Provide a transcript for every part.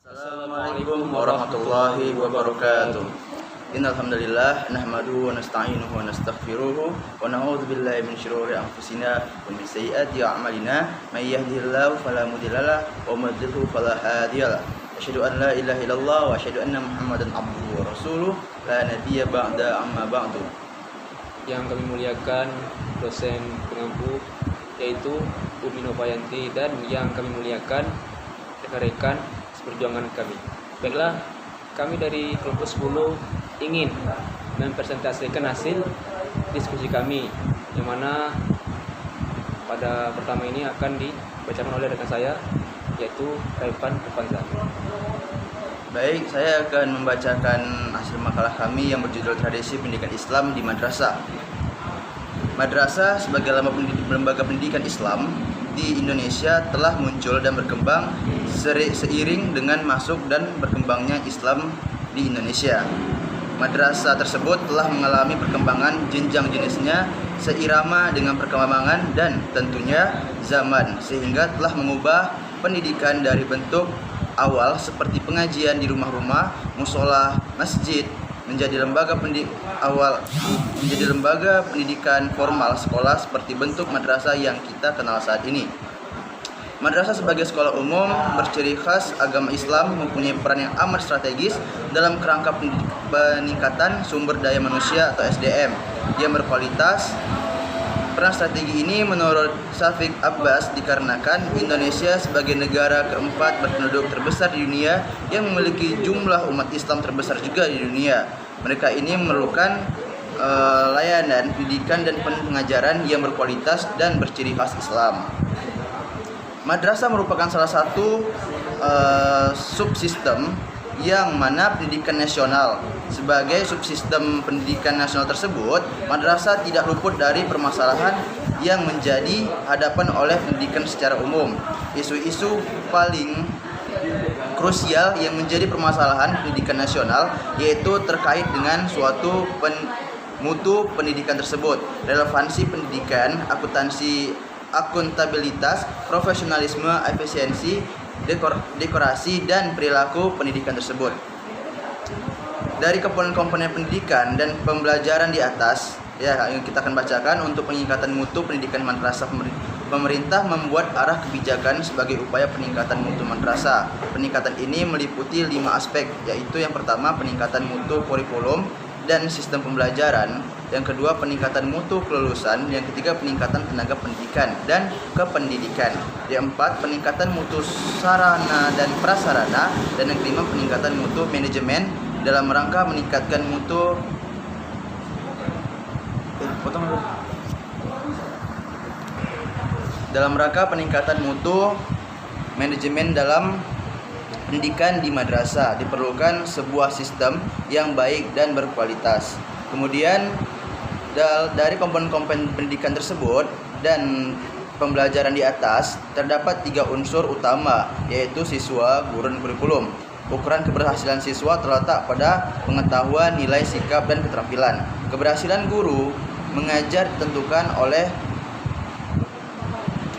Assalamualaikum warahmatullahi wabarakatuh. Innal hamdalillah nahmaduhu wa nasta'inuhu wa nastaghfiruhu wa na'udzu billahi min shururi anfusina wa min sayyiati a'malina may yahdihillahu fala mudhillalah wa may yudhlil fala hadiyalah. Asyhadu an la ilaha illallah wa asyhadu anna Muhammadan abduhu wa rasuluh la nabiyya ba'da amma ba'du. Yang kami muliakan dosen pengampu yaitu Umi Novayanti, dan yang kami muliakan rekan-rekan perjuangan kami. Baiklah, kami dari kelompok 10 ingin mempresentasikan hasil diskusi kami, yang mana pada pertama ini akan dibacakan oleh rekan saya yaitu Raifan Irfanzah. Baik, saya akan membacakan hasil makalah kami yang berjudul Tradisi Pendidikan Islam di Madrasah. Madrasah sebagai lembaga pendidikan Islam di Indonesia telah muncul dan berkembang seiring dengan masuk dan berkembangnya Islam di Indonesia. Madrasah tersebut telah mengalami perkembangan jenjang jenisnya seirama dengan perkembangan dan tentunya zaman, sehingga telah mengubah pendidikan dari bentuk awal seperti pengajian di rumah-rumah, musola, masjid menjadi lembaga pendidikan formal sekolah seperti bentuk madrasah yang kita kenal saat ini. Madrasah sebagai sekolah umum berciri khas agama Islam, mempunyai peran yang amat strategis dalam kerangka peningkatan sumber daya manusia atau SDM yang berkualitas. Peran strategi ini menurut Syafiq Abbas dikarenakan Indonesia sebagai negara keempat berpenduduk terbesar di dunia yang memiliki jumlah umat Islam terbesar juga di dunia. Mereka ini memerlukan layanan pendidikan dan pengajaran yang berkualitas dan berciri khas Islam. Madrasah merupakan salah satu subsistem yang mana pendidikan nasional. Sebagai subsistem pendidikan nasional tersebut, madrasah tidak luput dari permasalahan yang menjadi hadapan oleh pendidikan secara umum. Isu-isu paling krusial yang menjadi permasalahan pendidikan nasional yaitu terkait dengan suatu mutu pendidikan tersebut, relevansi pendidikan, akuntabilitas, profesionalisme, efisiensi, dekorasi, dan perilaku pendidikan tersebut. Dari komponen-komponen pendidikan dan pembelajaran di atas, yang kita akan bacakan untuk peningkatan mutu pendidikan madrasah. Pemerintah membuat arah kebijakan sebagai upaya peningkatan mutu madrasah. Peningkatan ini meliputi 5 aspek, yaitu yang pertama peningkatan mutu kurikulum dan sistem pembelajaran, yang kedua peningkatan mutu kelulusan, yang ketiga peningkatan tenaga pendidikan dan kependidikan, yang keempat peningkatan mutu sarana dan prasarana, dan yang kelima peningkatan mutu manajemen dalam rangka meningkatkan mutu manajemen dalam pendidikan di madrasah. Diperlukan sebuah sistem yang baik dan berkualitas. Kemudian dari komponen-komponen pendidikan tersebut dan pembelajaran di atas terdapat 3 unsur utama, yaitu siswa, guru, dan kurikulum. Ukuran keberhasilan siswa terletak pada pengetahuan, nilai, sikap, dan keterampilan. Keberhasilan guru mengajar ditentukan oleh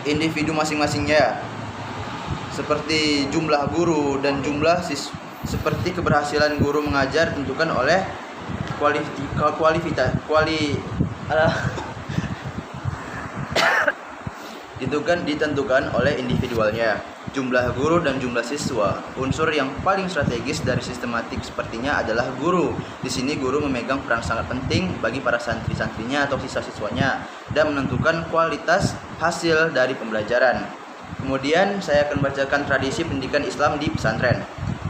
individu masing-masingnya, seperti jumlah guru dan jumlah siswa. Seperti keberhasilan guru mengajar ditentukan oleh ditentukan oleh individualnya, jumlah guru dan jumlah siswa. Unsur yang paling strategis dari sistematik sepertinya adalah guru. Di sini guru memegang peran sangat penting bagi para santri-santrinya atau siswa-siswanya dan menentukan kualitas hasil dari pembelajaran. Kemudian saya akan bacakan tradisi pendidikan Islam di pesantren.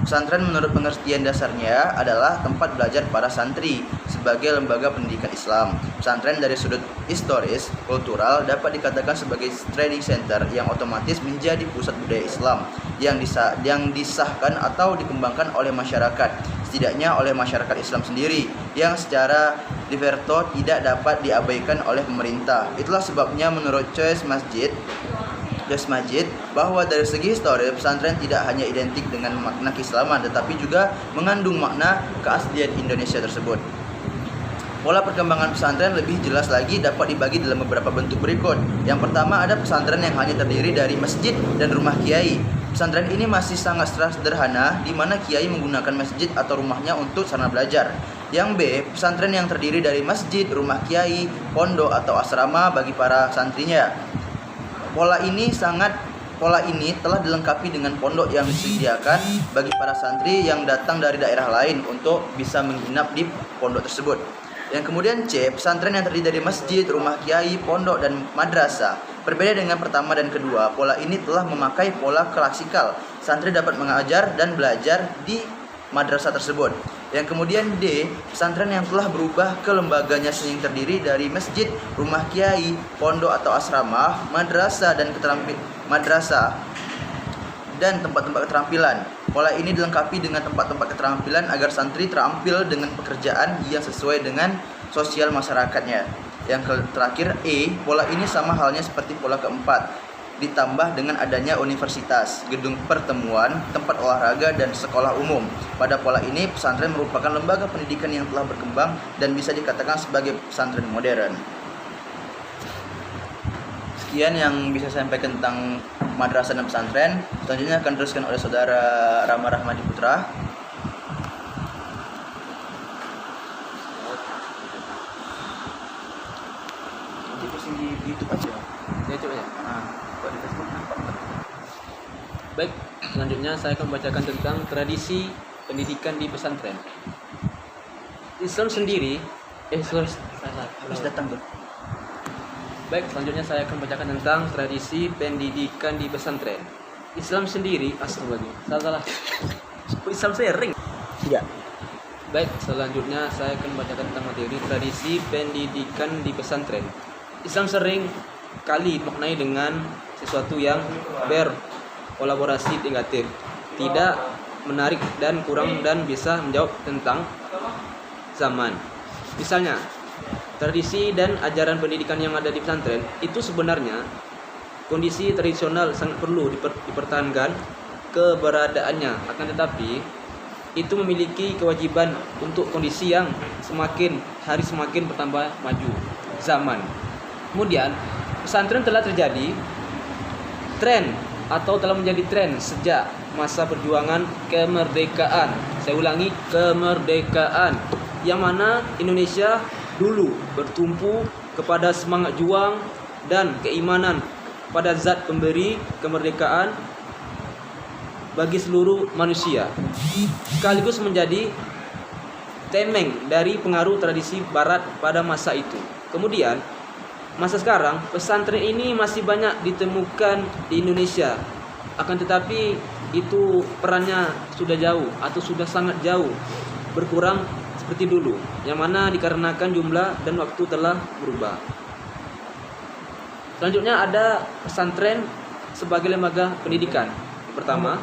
Pesantren menurut pengertian dasarnya adalah tempat belajar para santri sebagai lembaga pendidikan Islam. Pesantren dari sudut historis, kultural dapat dikatakan sebagai training center yang otomatis menjadi pusat budaya Islam yang disahkan atau dikembangkan oleh masyarakat, setidaknya oleh masyarakat Islam sendiri, yang secara de facto tidak dapat diabaikan oleh pemerintah. Itulah sebabnya menurut Choice Masjid bahwa dari segi histori pesantren tidak hanya identik dengan makna keislaman tetapi juga mengandung makna keaslian Indonesia tersebut. Pola perkembangan pesantren lebih jelas lagi dapat dibagi dalam beberapa bentuk berikut. Yang pertama, ada pesantren yang hanya terdiri dari masjid dan rumah kiai. Pesantren ini masih sangat sederhana, di mana kiai menggunakan masjid atau rumahnya untuk sarana belajar. Yang B, pesantren yang terdiri dari masjid, rumah kiai, pondok atau asrama bagi para santrinya. Pola ini telah dilengkapi dengan pondok yang disediakan bagi para santri yang datang dari daerah lain untuk bisa menginap di pondok tersebut. Yang kemudian C, pesantren yang terdiri dari masjid, rumah kiai, pondok, dan madrasah. Berbeda dengan pertama dan kedua, pola ini telah memakai pola klasikal. Santri dapat mengajar dan belajar di madrasah tersebut. Yang kemudian D, pesantren yang telah berubah ke lembaganya yang terdiri dari masjid, rumah kiai, pondok atau asrama, madrasah dan tempat-tempat keterampilan. Pola ini dilengkapi dengan tempat-tempat keterampilan agar santri terampil dengan pekerjaan yang sesuai dengan sosial masyarakatnya. Yang terakhir E, pola ini sama halnya seperti pola keempat, ditambah dengan adanya universitas, gedung pertemuan, tempat olahraga, dan sekolah umum. Pada pola ini, pesantren merupakan lembaga pendidikan yang telah berkembang dan bisa dikatakan sebagai pesantren modern. Sekian yang bisa saya sampaikan tentang madrasah dan pesantren. Selanjutnya akan diteruskan oleh saudara Rama Rahmadi Putra. Nanti posting di YouTube aja. YouTube ya. Kalau di Facebook nampak. Baik, selanjutnya saya akan membacakan tentang tradisi pendidikan di pesantren. Islam sendiri, Habis datang tuh. Baik, selanjutnya saya akan membacakan tentang tradisi pendidikan di pesantren. Islam sendiri, salah. Islam sering. Tidak. Baik, selanjutnya saya akan membacakan tentang materi tradisi pendidikan di pesantren. Islam sering kali maknai dengan sesuatu yang berkolaborasi negatif, tidak menarik dan kurang dan bisa menjawab tentang zaman. Misalnya, tradisi dan ajaran pendidikan yang ada di pesantren itu sebenarnya kondisi tradisional sangat perlu dipertahankan keberadaannya, akan tetapi itu memiliki kewajiban untuk kondisi yang semakin bertambah maju zaman. Kemudian pesantren telah terjadi tren atau telah menjadi tren sejak masa perjuangan kemerdekaan. Saya ulangi, kemerdekaan, yang mana Indonesia dulu bertumpu kepada semangat juang dan keimanan pada zat pemberi kemerdekaan bagi seluruh manusia, sekaligus menjadi temeng dari pengaruh tradisi barat pada masa itu. Kemudian masa sekarang pesantren ini masih banyak ditemukan di Indonesia, akan tetapi itu perannya sudah jauh atau sudah sangat jauh berkurang seperti dulu, yang mana dikarenakan jumlah dan waktu telah berubah. Selanjutnya ada pesantren sebagai lembaga pendidikan. Pertama,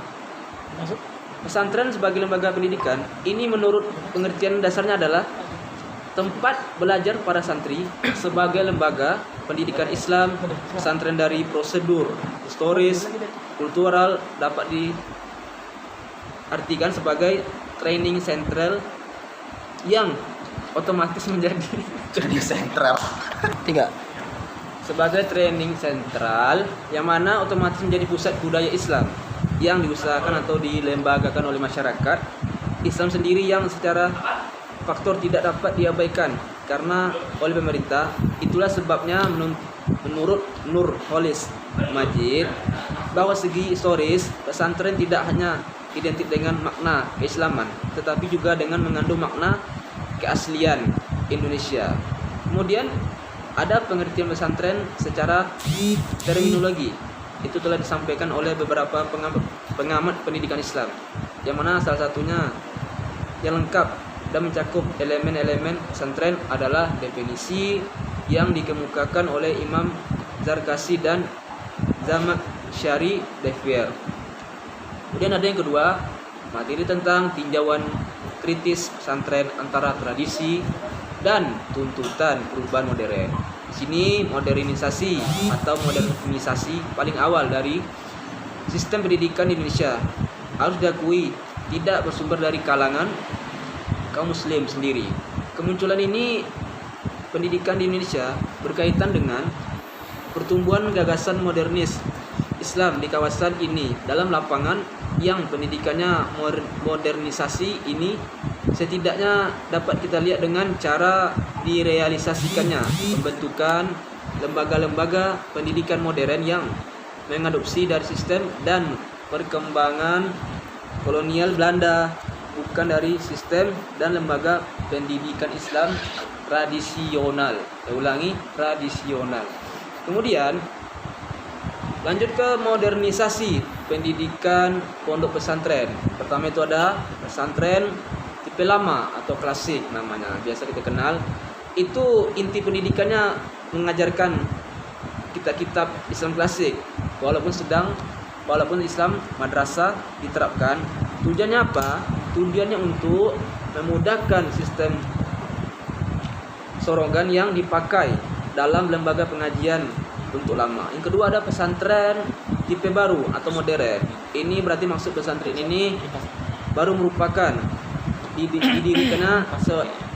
pesantren sebagai lembaga pendidikan ini menurut pengertian dasarnya adalah tempat belajar para santri sebagai lembaga pendidikan Islam. Pesantren dari prosedur, historis, kultural dapat diartikan sebagai training sentral yang otomatis menjadi Jadi sentral. 3. Sebagai training sentral yang mana otomatis menjadi pusat budaya Islam yang diusahakan atau dilembagakan oleh masyarakat Islam sendiri, yang secara faktor tidak dapat diabaikan karena oleh pemerintah. Itulah sebabnya menurut Nurholis Majid bahwa segi historis pesantren tidak hanya identik dengan makna keislaman, tetapi juga dengan mengandung makna keaslian Indonesia. Kemudian ada pengertian pesantren secara terminologi. Itu telah disampaikan oleh beberapa pengamat pendidikan Islam, yang mana salah satunya yang lengkap dan mencakup elemen-elemen pesantren adalah definisi yang dikemukakan oleh Imam Zarkasi dan Zamaksyari Devier. Kemudian ada yang kedua, materi tentang tinjauan kritis pesantren antara tradisi dan tuntutan perubahan modern. Di sini modernisasi atau modernisasi paling awal dari sistem pendidikan di Indonesia harus diakui tidak bersumber dari kalangan kaum muslim sendiri. Kemunculan ini pendidikan di Indonesia berkaitan dengan pertumbuhan gagasan modernis Islam di kawasan ini dalam lapangan yang pendidikannya modernisasi ini setidaknya dapat kita lihat dengan cara direalisasikannya pembentukan lembaga-lembaga pendidikan modern yang mengadopsi dari sistem dan perkembangan kolonial Belanda, bukan dari sistem dan lembaga pendidikan Islam tradisional. Saya ulangi, tradisional. Kemudian lanjut ke modernisasi pendidikan pondok pesantren. Pertama itu ada pesantren tipe lama atau klasik namanya, biasa kita kenal. Itu inti pendidikannya mengajarkan kitab-kitab Islam klasik. Walaupun Islam madrasah diterapkan, tujuannya apa? Tujuannya untuk memudahkan sistem sorogan yang dipakai dalam lembaga pengajian untuk lama. Yang kedua ada pesantren tipe baru atau modern. Ini berarti maksud pesantren ini baru merupakan didirikannya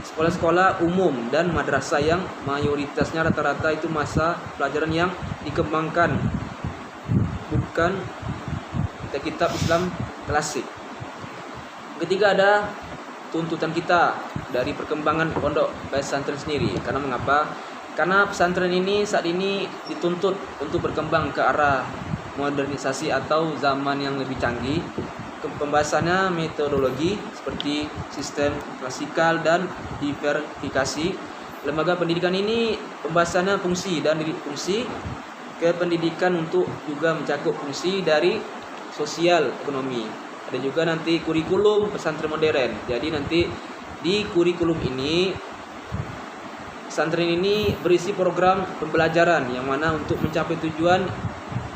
sekolah-sekolah umum dan madrasah yang mayoritasnya rata-rata itu masa pelajaran yang dikembangkan, bukan kitab Islam klasik. Ketiga ada tuntutan kita dari perkembangan pondok pesantren sendiri. Karena mengapa? Karena pesantren ini saat ini dituntut untuk berkembang ke arah modernisasi atau zaman yang lebih canggih. Pembahasannya metodologi seperti sistem klasikal dan diversifikasi. Lembaga pendidikan ini pembahasannya fungsi dan fungsi kependidikan untuk juga mencakup fungsi dari sosial ekonomi. Ada juga nanti kurikulum pesantren modern. Jadi nanti di kurikulum ini pesantren ini berisi program pembelajaran yang mana untuk mencapai tujuan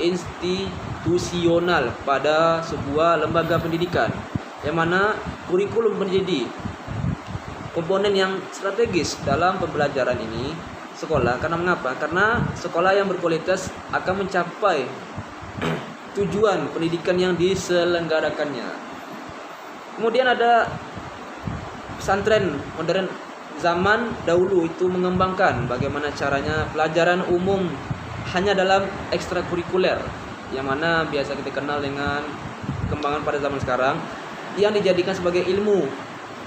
institusional pada sebuah lembaga pendidikan, yang mana kurikulum menjadi komponen yang strategis dalam pembelajaran ini sekolah. Karena mengapa? Karena sekolah yang berkualitas akan mencapai tujuan pendidikan yang diselenggarakannya. Kemudian ada pesantren modern. Zaman dahulu itu mengembangkan bagaimana caranya pelajaran umum hanya dalam ekstrakurikuler, yang mana biasa kita kenal dengan perkembangan pada zaman sekarang, yang dijadikan sebagai ilmu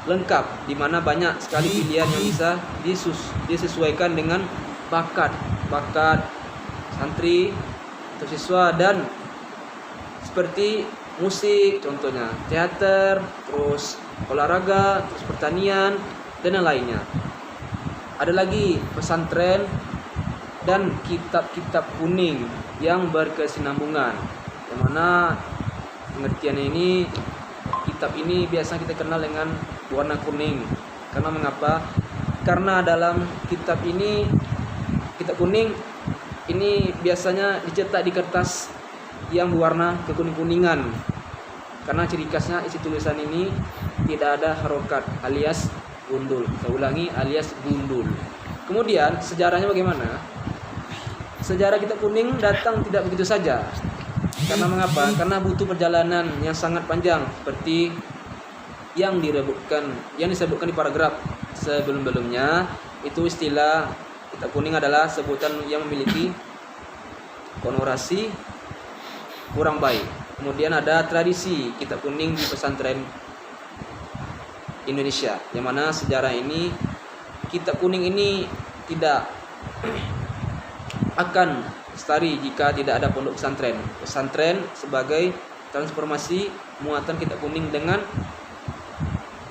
lengkap, di mana banyak sekali pilihan yang bisa disesuaikan dengan bakat santri atau siswa, dan seperti musik contohnya, teater, terus olahraga, terus pertanian dan yang lainnya. Ada lagi pesantren dan kitab-kitab kuning yang berkesinambungan, yang mana pengertiannya ini, kitab ini biasa kita kenal dengan warna kuning. Karena mengapa? Karena dalam kitab ini, kitab kuning ini biasanya dicetak di kertas yang berwarna kekuning-kuningan. Karena ciri khasnya isi tulisan ini tidak ada harokat alias gundul. Saya ulangi, alias gundul. Kemudian sejarahnya bagaimana? Sejarah kitab kuning datang tidak begitu saja. Karena mengapa? Karena butuh perjalanan yang sangat panjang, seperti yang disebutkan di paragraf sebelum-belumnya. Itu istilah kitab kuning adalah sebutan yang memiliki konotasi kurang baik. Kemudian ada tradisi kitab kuning di pesantren Indonesia, yang mana sejarah ini, kitab kuning ini tidak akan lestari jika tidak ada pondok pesantren. Pesantren sebagai transformasi muatan kitab kuning, dengan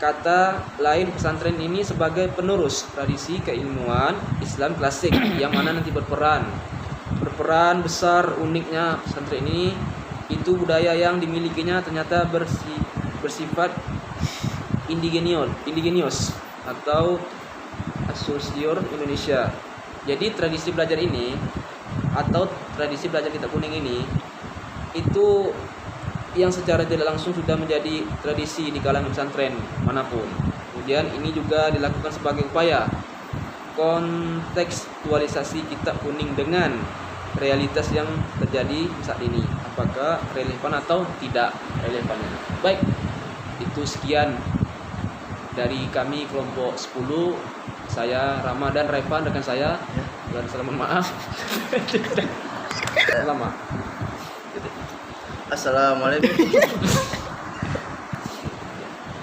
kata lain pesantren ini sebagai penerus tradisi keilmuan Islam klasik, yang mana nanti berperan besar. Uniknya pesantren ini itu budaya yang dimilikinya ternyata bersifat indigenius atau asosior Indonesia. Jadi tradisi belajar ini atau tradisi belajar kitab kuning ini itu yang secara tidak langsung sudah menjadi tradisi di kalangan pesantren manapun. Kemudian ini juga dilakukan sebagai upaya kontekstualisasi kitab kuning dengan realitas yang terjadi saat ini, apakah relevan atau tidak relevannya. Baik, itu sekian dari kami kelompok 10. Saya Rama dan Revan rekan saya. Dan selamat maaf lama.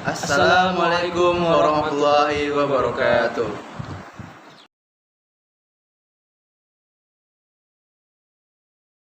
Assalamualaikum warahmatullahi wabarakatuh.